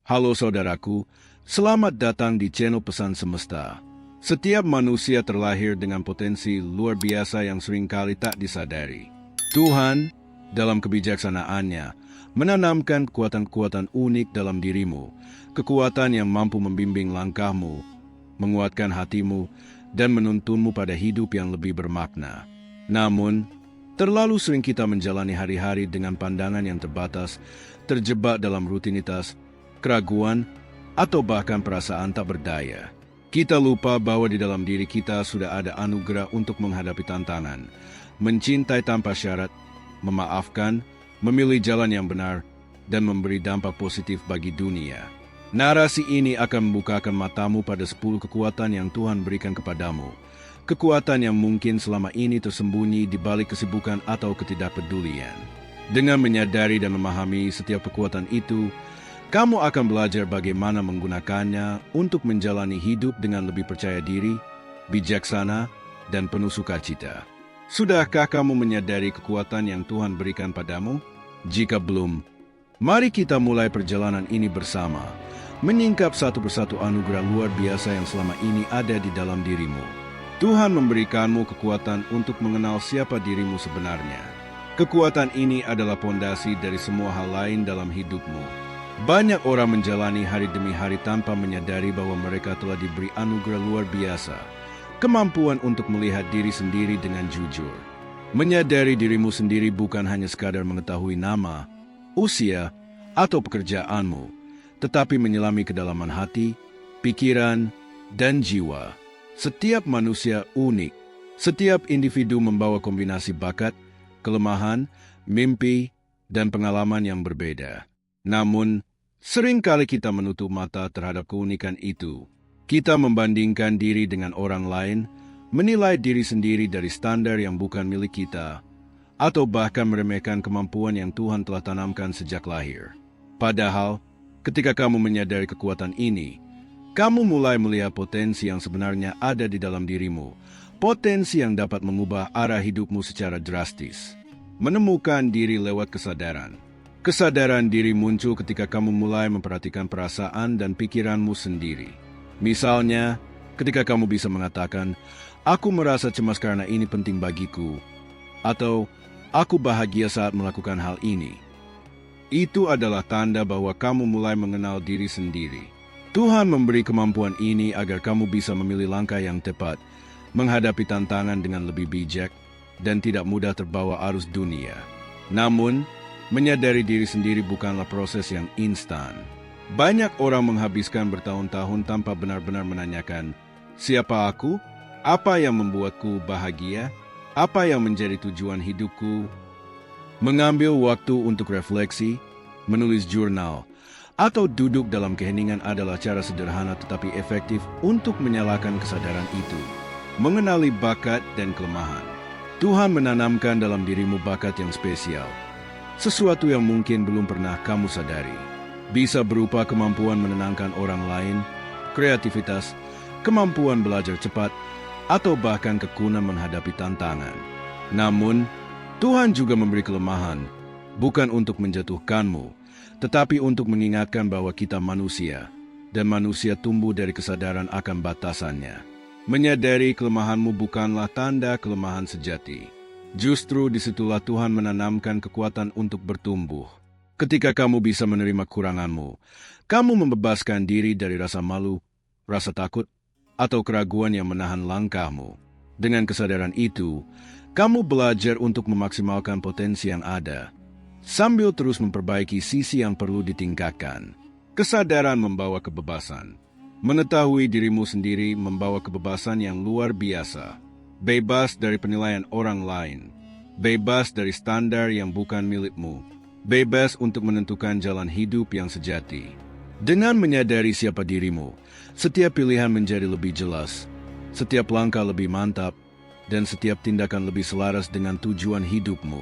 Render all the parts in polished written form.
Halo saudaraku, selamat datang di channel Pesan Semesta. Setiap manusia terlahir dengan potensi luar biasa yang seringkali tak disadari. Tuhan, dalam kebijaksanaannya, menanamkan kekuatan-kekuatan unik dalam dirimu, kekuatan yang mampu membimbing langkahmu, menguatkan hatimu, dan menuntunmu pada hidup yang lebih bermakna. Namun, terlalu sering kita menjalani hari-hari dengan pandangan yang terbatas, terjebak dalam rutinitas, keraguan, atau bahkan perasaan tak berdaya. Kita lupa bahwa di dalam diri kita sudah ada anugerah untuk menghadapi tantangan, mencintai tanpa syarat, memaafkan, memilih jalan yang benar, dan memberi dampak positif bagi dunia. Narasi ini akan membukakan matamu pada 10 kekuatan yang Tuhan berikan kepadamu. Kekuatan yang mungkin selama ini tersembunyi di balik kesibukan atau ketidakpedulian. Dengan menyadari dan memahami setiap kekuatan itu, kamu akan belajar bagaimana menggunakannya untuk menjalani hidup dengan lebih percaya diri, bijaksana, dan penuh sukacita. Sudahkah kamu menyadari kekuatan yang Tuhan berikan padamu? Jika belum, mari kita mulai perjalanan ini bersama, menyingkap satu persatu anugerah luar biasa yang selama ini ada di dalam dirimu. Tuhan memberikanmu kekuatan untuk mengenal siapa dirimu sebenarnya. Kekuatan ini adalah pondasi dari semua hal lain dalam hidupmu. Banyak orang menjalani hari demi hari tanpa menyadari bahwa mereka telah diberi anugerah luar biasa, kemampuan untuk melihat diri sendiri dengan jujur. Menyadari dirimu sendiri bukan hanya sekadar mengetahui nama, usia, atau pekerjaanmu, tetapi menyelami kedalaman hati, pikiran, dan jiwa. Setiap manusia unik. Setiap individu membawa kombinasi bakat, kelemahan, mimpi, dan pengalaman yang berbeda. Namun, seringkali kita menutup mata terhadap keunikan itu. Kita membandingkan diri dengan orang lain, menilai diri sendiri dari standar yang bukan milik kita, atau bahkan meremehkan kemampuan yang Tuhan telah tanamkan sejak lahir. Padahal, ketika kamu menyadari kekuatan ini, kamu mulai melihat potensi yang sebenarnya ada di dalam dirimu, potensi yang dapat mengubah arah hidupmu secara drastis. Menemukan diri lewat kesadaran. Kesadaran diri muncul ketika kamu mulai memperhatikan perasaan dan pikiranmu sendiri. Misalnya, ketika kamu bisa mengatakan, "Aku merasa cemas karena ini penting bagiku," atau "Aku bahagia saat melakukan hal ini." Itu adalah tanda bahwa kamu mulai mengenal diri sendiri. Tuhan memberi kemampuan ini agar kamu bisa memilih langkah yang tepat, menghadapi tantangan dengan lebih bijak, dan tidak mudah terbawa arus dunia. Namun, menyadari diri sendiri bukanlah proses yang instan. Banyak orang menghabiskan bertahun-tahun tanpa benar-benar menanyakan, siapa aku? Apa yang membuatku bahagia? Apa yang menjadi tujuan hidupku? Mengambil waktu untuk refleksi, menulis jurnal, atau duduk dalam keheningan adalah cara sederhana tetapi efektif untuk menyalakan kesadaran itu. Mengenali bakat dan kelemahan. Tuhan menanamkan dalam dirimu bakat yang spesial. Sesuatu yang mungkin belum pernah kamu sadari. Bisa berupa kemampuan menenangkan orang lain, kreativitas, kemampuan belajar cepat, atau bahkan kekunan menghadapi tantangan. Namun, Tuhan juga memberi kelemahan, bukan untuk menjatuhkanmu, tetapi untuk mengingatkan bahwa kita manusia, dan manusia tumbuh dari kesadaran akan batasannya. Menyadari kelemahanmu bukanlah tanda kelemahan sejati. Justru disitulah Tuhan menanamkan kekuatan untuk bertumbuh. Ketika kamu bisa menerima kekuranganmu, kamu membebaskan diri dari rasa malu, rasa takut, atau keraguan yang menahan langkahmu. Dengan kesadaran itu, kamu belajar untuk memaksimalkan potensi yang ada, sambil terus memperbaiki sisi yang perlu ditingkatkan. Kesadaran membawa kebebasan. Mengetahui dirimu sendiri membawa kebebasan yang luar biasa. Bebas dari penilaian orang lain. Bebas dari standar yang bukan milikmu. Bebas untuk menentukan jalan hidup yang sejati. Dengan menyadari siapa dirimu, setiap pilihan menjadi lebih jelas. Setiap langkah lebih mantap, dan setiap tindakan lebih selaras dengan tujuan hidupmu.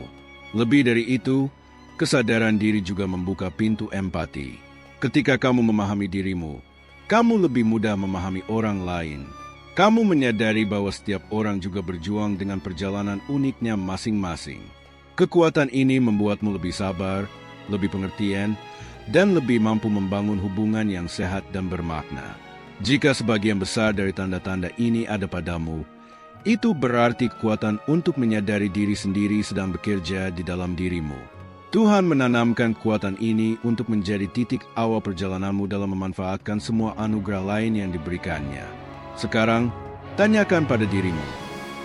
Lebih dari itu, kesadaran diri juga membuka pintu empati. Ketika kamu memahami dirimu, kamu lebih mudah memahami orang lain. Kamu menyadari bahwa setiap orang juga berjuang dengan perjalanan uniknya masing-masing. Kekuatan ini membuatmu lebih sabar, lebih pengertian, dan lebih mampu membangun hubungan yang sehat dan bermakna. Jika sebagian besar dari tanda-tanda ini ada padamu, itu berarti kekuatan untuk menyadari diri sendiri sedang bekerja di dalam dirimu. Tuhan menanamkan kekuatan ini untuk menjadi titik awal perjalananmu dalam memanfaatkan semua anugerah lain yang diberikannya. Sekarang, tanyakan pada dirimu,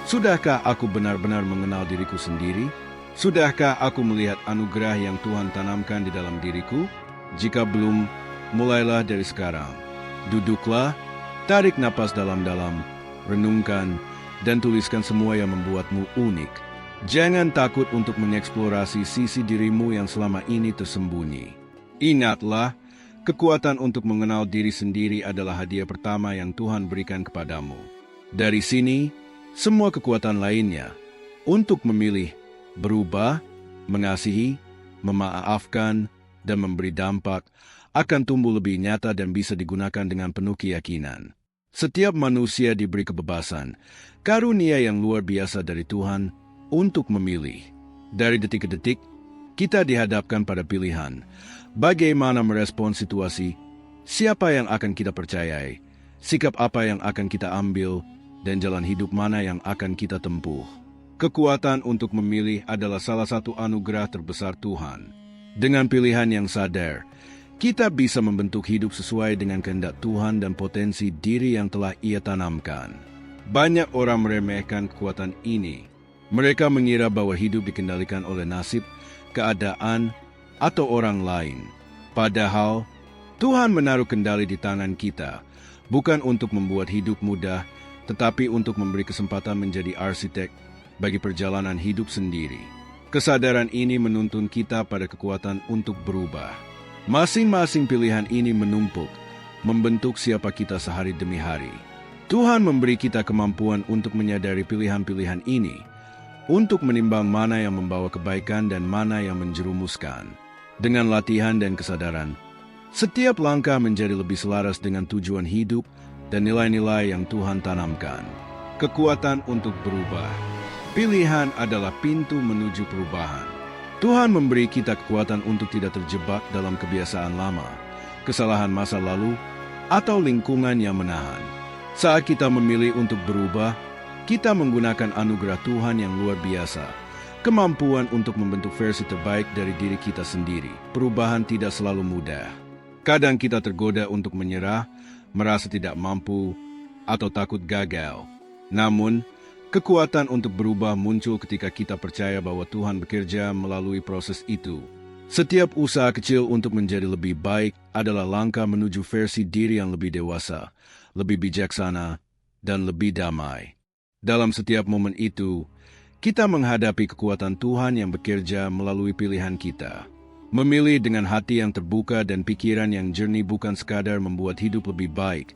sudahkah aku benar-benar mengenal diriku sendiri? Sudahkah aku melihat anugerah yang Tuhan tanamkan di dalam diriku? Jika belum, mulailah dari sekarang. Duduklah, tarik napas dalam-dalam, renungkan, dan tuliskan semua yang membuatmu unik. Jangan takut untuk mengeksplorasi sisi dirimu yang selama ini tersembunyi. Ingatlah, kekuatan untuk mengenal diri sendiri adalah hadiah pertama yang Tuhan berikan kepadamu. Dari sini, semua kekuatan lainnya untuk memilih, berubah, mengasihi, memaafkan, dan memberi dampak akan tumbuh lebih nyata dan bisa digunakan dengan penuh keyakinan. Setiap manusia diberi kebebasan, karunia yang luar biasa dari Tuhan untuk memilih. Dari detik ke detik, kita dihadapkan pada pilihan. Bagaimana merespon situasi, siapa yang akan kita percayai, sikap apa yang akan kita ambil, dan jalan hidup mana yang akan kita tempuh. Kekuatan untuk memilih adalah salah satu anugerah terbesar Tuhan. Dengan pilihan yang sadar, kita bisa membentuk hidup sesuai dengan kehendak Tuhan dan potensi diri yang telah Ia tanamkan. Banyak orang meremehkan kekuatan ini. Mereka mengira bahwa hidup dikendalikan oleh nasib, keadaan, atau orang lain. Padahal, Tuhan menaruh kendali di tangan kita, bukan untuk membuat hidup mudah, tetapi untuk memberi kesempatan menjadi arsitek bagi perjalanan hidup sendiri. Kesadaran ini menuntun kita pada kekuatan untuk berubah. Masing-masing pilihan ini menumpuk, membentuk siapa kita sehari demi hari. Tuhan memberi kita kemampuan untuk menyadari pilihan-pilihan ini, untuk menimbang mana yang membawa kebaikan dan mana yang menjerumuskan. Dengan latihan dan kesadaran, setiap langkah menjadi lebih selaras dengan tujuan hidup dan nilai-nilai yang Tuhan tanamkan. Kekuatan untuk berubah. Pilihan adalah pintu menuju perubahan. Tuhan memberi kita kekuatan untuk tidak terjebak dalam kebiasaan lama, kesalahan masa lalu, atau lingkungan yang menahan. Saat kita memilih untuk berubah, kita menggunakan anugerah Tuhan yang luar biasa, kemampuan untuk membentuk versi terbaik dari diri kita sendiri. Perubahan tidak selalu mudah. Kadang kita tergoda untuk menyerah, merasa tidak mampu, atau takut gagal. Namun, kekuatan untuk berubah muncul ketika kita percaya bahwa Tuhan bekerja melalui proses itu. Setiap usaha kecil untuk menjadi lebih baik adalah langkah menuju versi diri yang lebih dewasa, lebih bijaksana, dan lebih damai. Dalam setiap momen itu, kita menghadapi kekuatan Tuhan yang bekerja melalui pilihan kita. Memilih dengan hati yang terbuka dan pikiran yang jernih bukan sekadar membuat hidup lebih baik,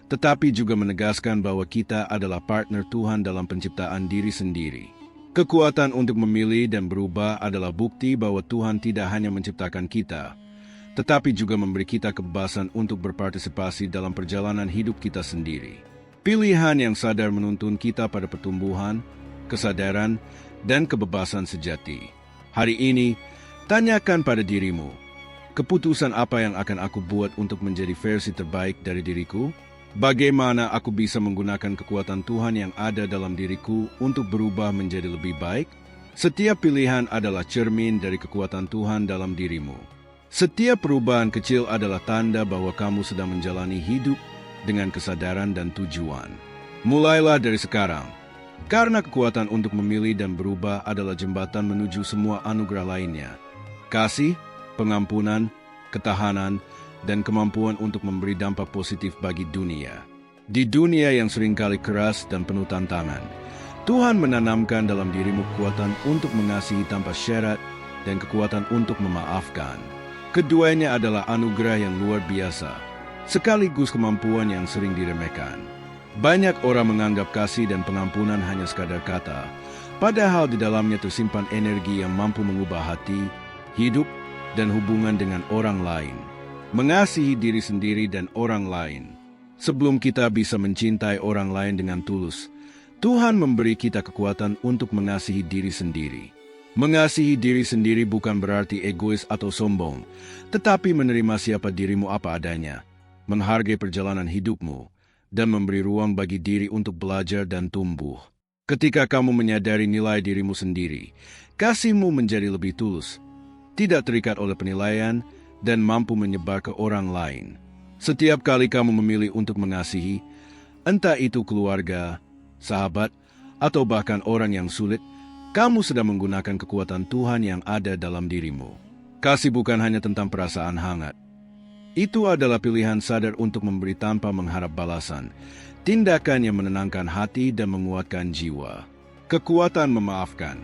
tetapi juga menegaskan bahwa kita adalah partner Tuhan dalam penciptaan diri sendiri. Kekuatan untuk memilih dan berubah adalah bukti bahwa Tuhan tidak hanya menciptakan kita, tetapi juga memberi kita kebebasan untuk berpartisipasi dalam perjalanan hidup kita sendiri. Pilihan yang sadar menuntun kita pada pertumbuhan, kesadaran, dan kebebasan sejati. Hari ini, tanyakan pada dirimu, keputusan apa yang akan aku buat untuk menjadi versi terbaik dari diriku? Bagaimana aku bisa menggunakan kekuatan Tuhan yang ada dalam diriku untuk berubah menjadi lebih baik? Setiap pilihan adalah cermin dari kekuatan Tuhan dalam dirimu. Setiap perubahan kecil adalah tanda bahwa kamu sedang menjalani hidup dengan kesadaran dan tujuan. Mulailah dari sekarang, karena kekuatan untuk memilih dan berubah adalah jembatan menuju semua anugerah lainnya. Kasih, pengampunan, ketahanan, dan kemampuan untuk memberi dampak positif bagi dunia. Di dunia yang seringkali keras dan penuh tantangan, Tuhan menanamkan dalam dirimu kekuatan untuk mengasihi tanpa syarat dan kekuatan untuk memaafkan. Keduanya adalah anugerah yang luar biasa, sekaligus kemampuan yang sering diremehkan. Banyak orang menganggap kasih dan pengampunan hanya sekadar kata, padahal di dalamnya tersimpan energi yang mampu mengubah hati, hidup, dan hubungan dengan orang lain. Mengasihi diri sendiri dan orang lain. Sebelum kita bisa mencintai orang lain dengan tulus, Tuhan memberi kita kekuatan untuk mengasihi diri sendiri. Mengasihi diri sendiri bukan berarti egois atau sombong, tetapi menerima siapa dirimu apa adanya, menghargai perjalanan hidupmu, dan memberi ruang bagi diri untuk belajar dan tumbuh. Ketika kamu menyadari nilai dirimu sendiri, kasihmu menjadi lebih tulus, tidak terikat oleh penilaian, dan mampu menyebar ke orang lain. Setiap kali kamu memilih untuk mengasihi, entah itu keluarga, sahabat, atau bahkan orang yang sulit, kamu sedang menggunakan kekuatan Tuhan yang ada dalam dirimu. Kasih bukan hanya tentang perasaan hangat. Itu adalah pilihan sadar untuk memberi tanpa mengharap balasan, tindakan yang menenangkan hati dan menguatkan jiwa. Kekuatan memaafkan.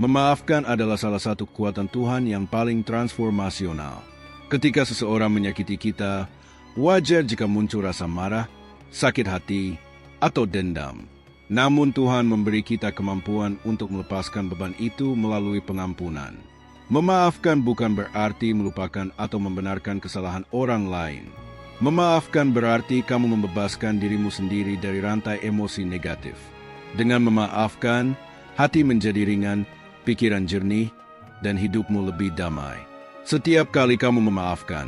Memaafkan adalah salah satu kekuatan Tuhan yang paling transformasional. Ketika seseorang menyakiti kita, wajar jika muncul rasa marah, sakit hati, atau dendam. Namun Tuhan memberi kita kemampuan untuk melepaskan beban itu melalui pengampunan. Memaafkan bukan berarti melupakan atau membenarkan kesalahan orang lain. Memaafkan berarti kamu membebaskan dirimu sendiri dari rantai emosi negatif. Dengan memaafkan, hati menjadi ringan, pikiran jernih, dan hidupmu lebih damai. Setiap kali kamu memaafkan,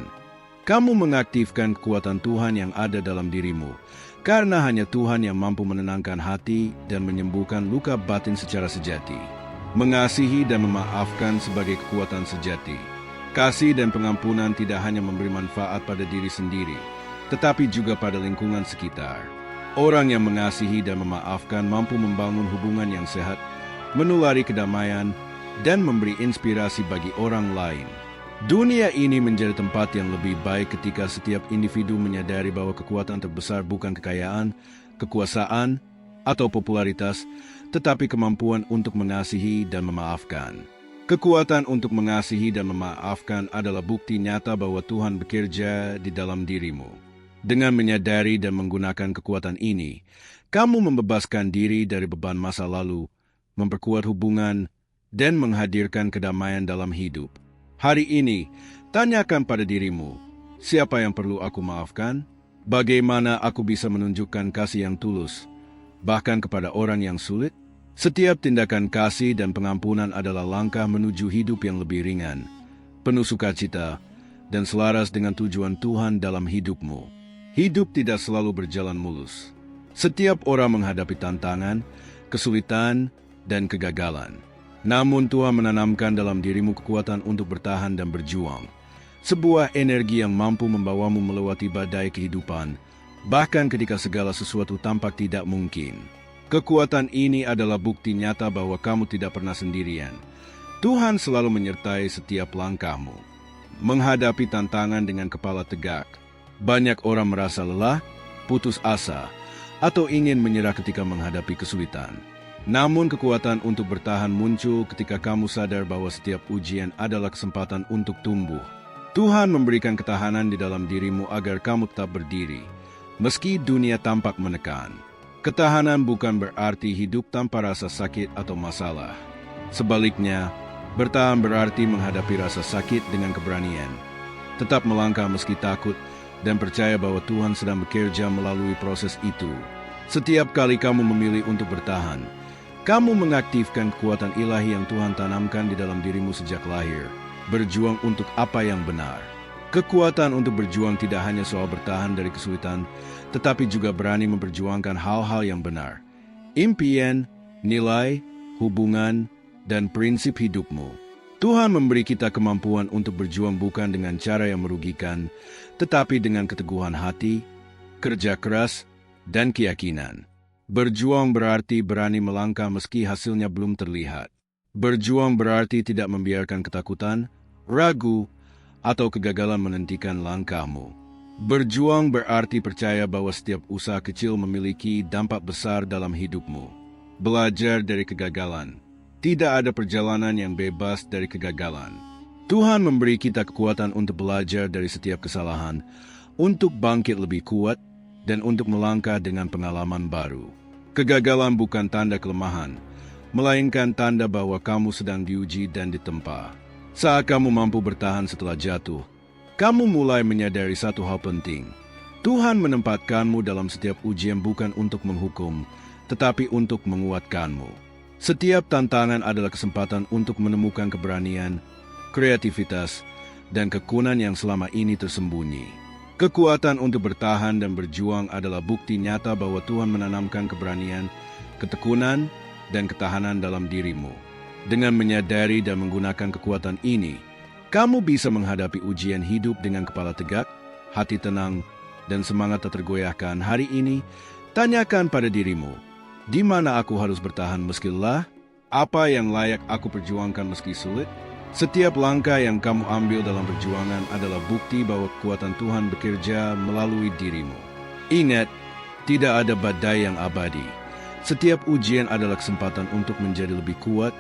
kamu mengaktifkan kekuatan Tuhan yang ada dalam dirimu, karena hanya Tuhan yang mampu menenangkan hati dan menyembuhkan luka batin secara sejati. Mengasihi dan memaafkan sebagai kekuatan sejati. Kasih dan pengampunan tidak hanya memberi manfaat pada diri sendiri, tetapi juga pada lingkungan sekitar. Orang yang mengasihi dan memaafkan mampu membangun hubungan yang sehat, menulari kedamaian, dan memberi inspirasi bagi orang lain. Dunia ini menjadi tempat yang lebih baik ketika setiap individu menyadari bahwa kekuatan terbesar bukan kekayaan, kekuasaan, atau popularitas, tetapi kemampuan untuk mengasihi dan memaafkan. Kekuatan untuk mengasihi dan memaafkan adalah bukti nyata bahwa Tuhan bekerja di dalam dirimu. Dengan menyadari dan menggunakan kekuatan ini, kamu membebaskan diri dari beban masa lalu, memperkuat hubungan, dan menghadirkan kedamaian dalam hidup. Hari ini, tanyakan pada dirimu, siapa yang perlu aku maafkan? Bagaimana aku bisa menunjukkan kasih yang tulus, bahkan kepada orang yang sulit? Setiap tindakan kasih dan pengampunan adalah langkah menuju hidup yang lebih ringan, penuh sukacita, dan selaras dengan tujuan Tuhan dalam hidupmu. Hidup tidak selalu berjalan mulus. Setiap orang menghadapi tantangan, kesulitan, dan kegagalan. Namun Tuhan menanamkan dalam dirimu kekuatan untuk bertahan dan berjuang. Sebuah energi yang mampu membawamu melewati badai kehidupan, bahkan ketika segala sesuatu tampak tidak mungkin. Kekuatan ini adalah bukti nyata bahwa kamu tidak pernah sendirian. Tuhan selalu menyertai setiap langkahmu. Menghadapi tantangan dengan kepala tegak. Banyak orang merasa lelah, putus asa, atau ingin menyerah ketika menghadapi kesulitan. Namun kekuatan untuk bertahan muncul ketika kamu sadar bahwa setiap ujian adalah kesempatan untuk tumbuh. Tuhan memberikan ketahanan di dalam dirimu agar kamu tetap berdiri, meski dunia tampak menekan. Ketahanan bukan berarti hidup tanpa rasa sakit atau masalah. Sebaliknya, bertahan berarti menghadapi rasa sakit dengan keberanian. Tetap melangkah meski takut dan percaya bahwa Tuhan sedang bekerja melalui proses itu. Setiap kali kamu memilih untuk bertahan, kamu mengaktifkan kekuatan ilahi yang Tuhan tanamkan di dalam dirimu sejak lahir, berjuang untuk apa yang benar. Kekuatan untuk berjuang tidak hanya soal bertahan dari kesulitan, tetapi juga berani memperjuangkan hal-hal yang benar. Impian, nilai, hubungan, dan prinsip hidupmu. Tuhan memberi kita kemampuan untuk berjuang bukan dengan cara yang merugikan, tetapi dengan keteguhan hati, kerja keras, dan keyakinan. Berjuang berarti berani melangkah meski hasilnya belum terlihat. Berjuang berarti tidak membiarkan ketakutan, ragu, atau kegagalan menghentikan langkahmu. Berjuang berarti percaya bahwa setiap usaha kecil memiliki dampak besar dalam hidupmu. Belajar dari kegagalan. Tidak ada perjalanan yang bebas dari kegagalan. Tuhan memberi kita kekuatan untuk belajar dari setiap kesalahan, untuk bangkit lebih kuat, dan untuk melangkah dengan pengalaman baru. Kegagalan bukan tanda kelemahan, melainkan tanda bahwa kamu sedang diuji dan ditempa. Saat kamu mampu bertahan setelah jatuh, kamu mulai menyadari satu hal penting. Tuhan menempatkanmu dalam setiap ujian bukan untuk menghukum, tetapi untuk menguatkanmu. Setiap tantangan adalah kesempatan untuk menemukan keberanian, kreativitas, dan kekuatan yang selama ini tersembunyi. Kekuatan untuk bertahan dan berjuang adalah bukti nyata bahwa Tuhan menanamkan keberanian, ketekunan, dan ketahanan dalam dirimu. Dengan menyadari dan menggunakan kekuatan ini, kamu bisa menghadapi ujian hidup dengan kepala tegak, hati tenang, dan semangat tak tergoyahkan. Hari ini, tanyakan pada dirimu, di mana aku harus bertahan meski lelah? Apa yang layak aku perjuangkan meski sulit? Setiap langkah yang kamu ambil dalam perjuangan adalah bukti bahwa kekuatan Tuhan bekerja melalui dirimu. Ingat, tidak ada badai yang abadi. Setiap ujian adalah kesempatan untuk menjadi lebih kuat,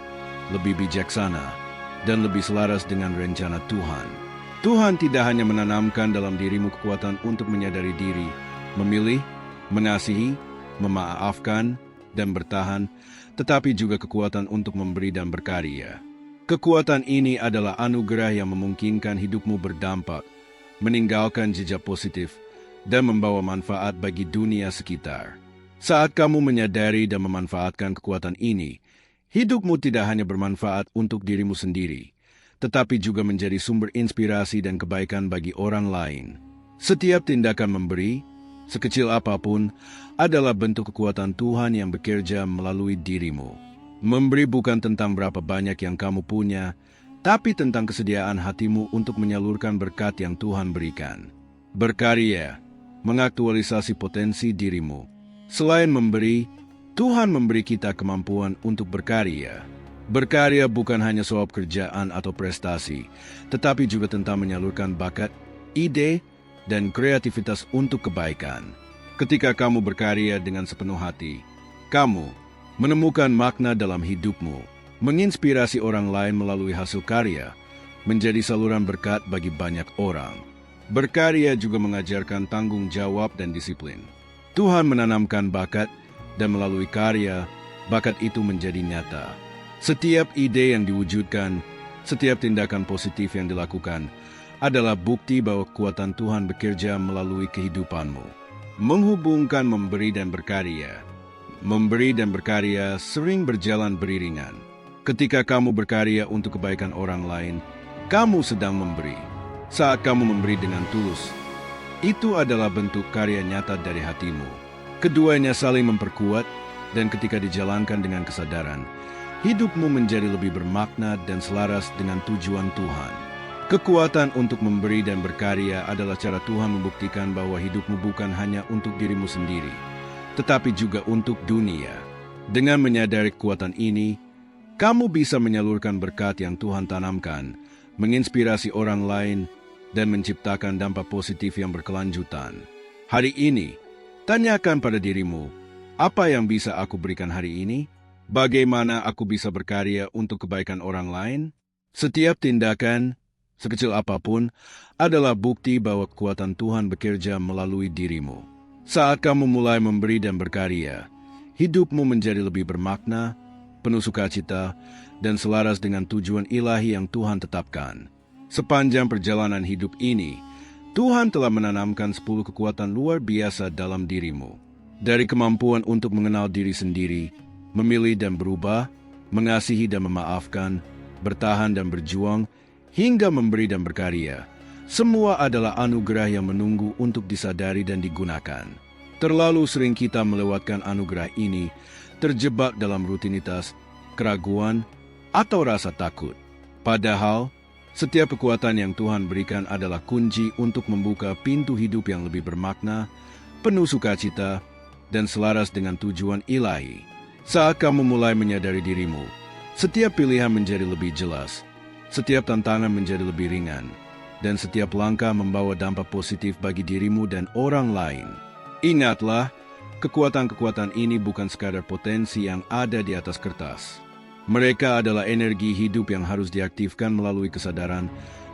lebih bijaksana, dan lebih selaras dengan rencana Tuhan. Tuhan tidak hanya menanamkan dalam dirimu kekuatan untuk menyadari diri, memilih, mengasihi, memaafkan, dan bertahan, tetapi juga kekuatan untuk memberi dan berkarya. Kekuatan ini adalah anugerah yang memungkinkan hidupmu berdampak, meninggalkan jejak positif, dan membawa manfaat bagi dunia sekitar. Saat kamu menyadari dan memanfaatkan kekuatan ini, hidupmu tidak hanya bermanfaat untuk dirimu sendiri, tetapi juga menjadi sumber inspirasi dan kebaikan bagi orang lain. Setiap tindakan memberi, sekecil apapun, adalah bentuk kekuatan Tuhan yang bekerja melalui dirimu. Memberi bukan tentang berapa banyak yang kamu punya, tapi tentang kesediaan hatimu untuk menyalurkan berkat yang Tuhan berikan. Berkarya, mengaktualisasi potensi dirimu. Selain memberi, Tuhan memberi kita kemampuan untuk berkarya. Berkarya bukan hanya soal kerjaan atau prestasi, tetapi juga tentang menyalurkan bakat, ide, dan kreativitas untuk kebaikan. Ketika kamu berkarya dengan sepenuh hati, kamu menemukan makna dalam hidupmu, menginspirasi orang lain melalui hasil karya, menjadi saluran berkat bagi banyak orang. Berkarya juga mengajarkan tanggung jawab dan disiplin. Tuhan menanamkan bakat, dan melalui karya, bakat itu menjadi nyata. Setiap ide yang diwujudkan, setiap tindakan positif yang dilakukan, adalah bukti bahwa kekuatan Tuhan bekerja melalui kehidupanmu. Menghubungkan memberi dan berkarya. Memberi dan berkarya sering berjalan beriringan. Ketika kamu berkarya untuk kebaikan orang lain, kamu sedang memberi. Saat kamu memberi dengan tulus, itu adalah bentuk karya nyata dari hatimu. Keduanya saling memperkuat, dan ketika dijalankan dengan kesadaran, hidupmu menjadi lebih bermakna dan selaras dengan tujuan Tuhan. Kekuatan untuk memberi dan berkarya adalah cara Tuhan membuktikan bahwa hidupmu bukan hanya untuk dirimu sendiri, tetapi juga untuk dunia. Dengan menyadari kekuatan ini, kamu bisa menyalurkan berkat yang Tuhan tanamkan, menginspirasi orang lain, dan menciptakan dampak positif yang berkelanjutan. Hari ini, tanyakan pada dirimu, apa yang bisa aku berikan hari ini? Bagaimana aku bisa berkarya untuk kebaikan orang lain? Setiap tindakan, sekecil apapun, adalah bukti bahwa kekuatan Tuhan bekerja melalui dirimu. Saat kamu mulai memberi dan berkarya, hidupmu menjadi lebih bermakna, penuh sukacita, dan selaras dengan tujuan ilahi yang Tuhan tetapkan. Sepanjang perjalanan hidup ini, Tuhan telah menanamkan 10 kekuatan luar biasa dalam dirimu. Dari kemampuan untuk mengenal diri sendiri, memilih dan berubah, mengasihi dan memaafkan, bertahan dan berjuang, hingga memberi dan berkarya. Semua adalah anugerah yang menunggu untuk disadari dan digunakan. Terlalu sering kita melewatkan anugerah ini, terjebak dalam rutinitas, keraguan, atau rasa takut. Padahal, setiap kekuatan yang Tuhan berikan adalah kunci untuk membuka pintu hidup yang lebih bermakna, penuh sukacita, dan selaras dengan tujuan ilahi. Saat kamu mulai menyadari dirimu, setiap pilihan menjadi lebih jelas, setiap tantangan menjadi lebih ringan, dan setiap langkah membawa dampak positif bagi dirimu dan orang lain. Ingatlah, kekuatan-kekuatan ini bukan sekadar potensi yang ada di atas kertas. Mereka adalah energi hidup yang harus diaktifkan melalui kesadaran,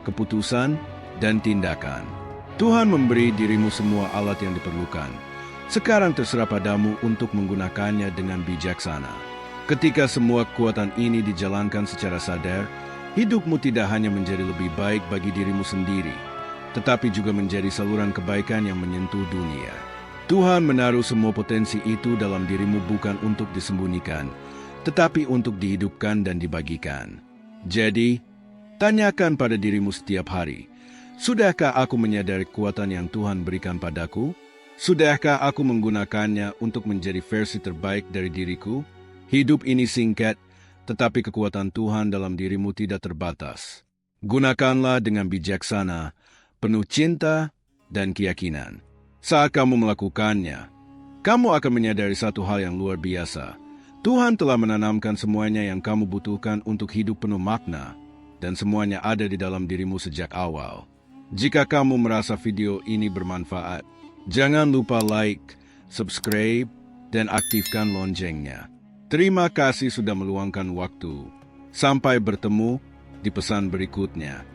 keputusan, dan tindakan. Tuhan memberi dirimu semua alat yang diperlukan. Sekarang terserah padamu untuk menggunakannya dengan bijaksana. Ketika semua kekuatan ini dijalankan secara sadar, hidupmu tidak hanya menjadi lebih baik bagi dirimu sendiri, tetapi juga menjadi saluran kebaikan yang menyentuh dunia. Tuhan menaruh semua potensi itu dalam dirimu bukan untuk disembunyikan, tetapi untuk dihidupkan dan dibagikan. Jadi, tanyakan pada dirimu setiap hari, sudahkah aku menyadari kekuatan yang Tuhan berikan padaku? Sudahkah aku menggunakannya untuk menjadi versi terbaik dari diriku? Hidup ini singkat, tetapi kekuatan Tuhan dalam dirimu tidak terbatas. Gunakanlah dengan bijaksana, penuh cinta dan keyakinan. Saat kamu melakukannya, kamu akan menyadari satu hal yang luar biasa. Tuhan telah menanamkan semuanya yang kamu butuhkan untuk hidup penuh makna, dan semuanya ada di dalam dirimu sejak awal. Jika kamu merasa video ini bermanfaat, jangan lupa like, subscribe, dan aktifkan loncengnya. Terima kasih sudah meluangkan waktu. Sampai bertemu di pesan berikutnya.